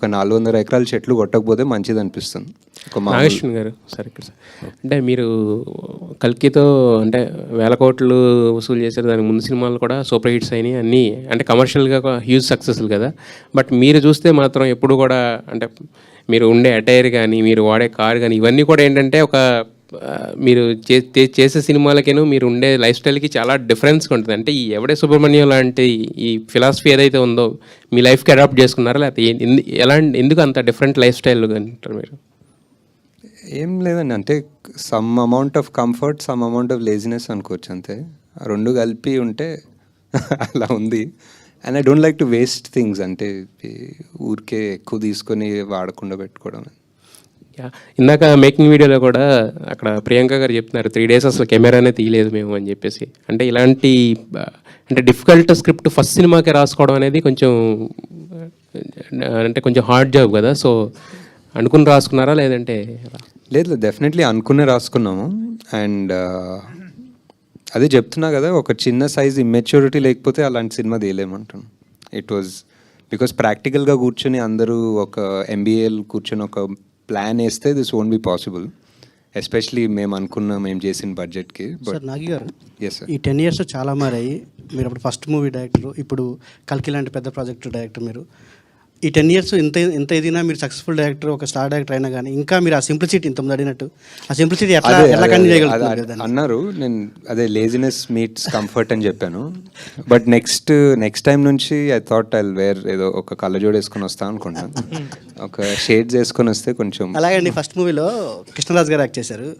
ఒక 400 ఎకరాల చెట్లు కొట్టకపోతే మంచిది అనిపిస్తుంది. నాగేశ్వరన్ గారు సార్ ఇక్కడ సార్ అంటే మీరు కల్కితో అంటే వేల కోట్లు వసూలు చేశారు. దానికి ముందు సినిమాలు కూడా సూపర్ హిట్స్ అయినాయి అన్నీ, అంటే కమర్షియల్గా హ్యూజ్ సక్సెస్లు కదా. బట్ మీరు చూస్తే మాత్రం ఎప్పుడు కూడా అంటే మీరు ఉండే అటైర్ కానీ మీరు వాడే కార్ కానీ ఇవన్నీ కూడా ఏంటంటే ఒక మీరు చేసే సినిమాలకేను మీరు ఉండే లైఫ్ స్టైల్కి చాలా డిఫరెన్స్గా ఉంటుంది. అంటే ఈ ఎవడే సుబ్రహ్మణ్యం లాంటి ఈ ఫిలాసఫీ ఏదైతే ఉందో మీ లైఫ్కి అడాప్ట్ చేసుకున్నారా, లేకపోతే ఎందుకు అంత డిఫరెంట్ లైఫ్ స్టైల్ అంటారు మీరు? ఏం లేదండి, అంటే some amount of comfort, some amount of laziness అనుకోవచ్చు అంతే. ఆ రెండు కలిపి ఉంటే అలా ఉంది. And I don't like to waste things, అంటే ఊరికే ఎక్కువ తీసుకొని వాడకుండా పెట్టుకోవడం. ఇందాక మేకింగ్ వీడియోలో కూడా అక్కడ ప్రియాంక గారు చెప్తున్నారు 3 days అసలు కెమెరానే తీయలేదు మేము అని చెప్పేసి. అంటే ఇలాంటి అంటే డిఫికల్ట్ స్క్రిప్ట్ ఫస్ట్ సినిమాకి రాసుకోవడం అనేది కొంచెం అంటే కొంచెం హార్డ్ జాబ్ కదా. సో అనుకుని రాసుకున్నారా లేదంటే? లేదు, డెఫినెట్లీ అనుకునే రాసుకున్నాము. అండ్ అదే చెప్తున్నా కదా, ఒక చిన్న సైజ్ ఇమ్మెచ్యూరిటీ లేకపోతే అలాంటి సినిమా తీయలేమంటాను. ఇట్ వాజ్ బికాస్ ప్రాక్టికల్గా కూర్చొని అందరూ ఒక ఎంబీఏలు కూర్చొని ఒక ప్లాన్ వేస్తే this won't be possible, especially మేము చేసిన బడ్జెట్కి. సార్ నాగి గారు, ఎస్ సార్, ఈ 10 years చాలా మారాయి. మీరు అప్పుడు ఫస్ట్ మూవీ డైరెక్టర్, ఇప్పుడు కల్కి లాంటి పెద్ద ప్రాజెక్టు డైరెక్టర్. మీరు ఈ 10 years ఇంత ఎదిగినా మీరు సక్సెస్ఫుల్ డైరెక్టర్, ఒక స్టార్ డైరెక్టర్ అయినా కానీ ఇంకా మీరు ఆ సింప్లిసిటీ ఇంతమంది అడిగినట్టు ఆ సింప్లిసిటీ ఎలా కంటిన్యూ చేయగలుగుతారు అన్నారు. నేను అదే లేజినెస్ మీట్స్ కంఫర్ట్ అని చెప్పాను. బట్ నెక్స్ట్ టైం నుంచి ఐ థాట్ ఐ వేర్ ఏదో ఒక కళ్ళజోడు వేసుకొని వస్తాను అనుకుంటాను, ఒక షేడ్స్ వేసుకొని వస్తే కొంచెం. అలాగే ఫస్ట్ మూవీలో కృష్ణరాజ్ గారు యాక్ట్ చేశారు.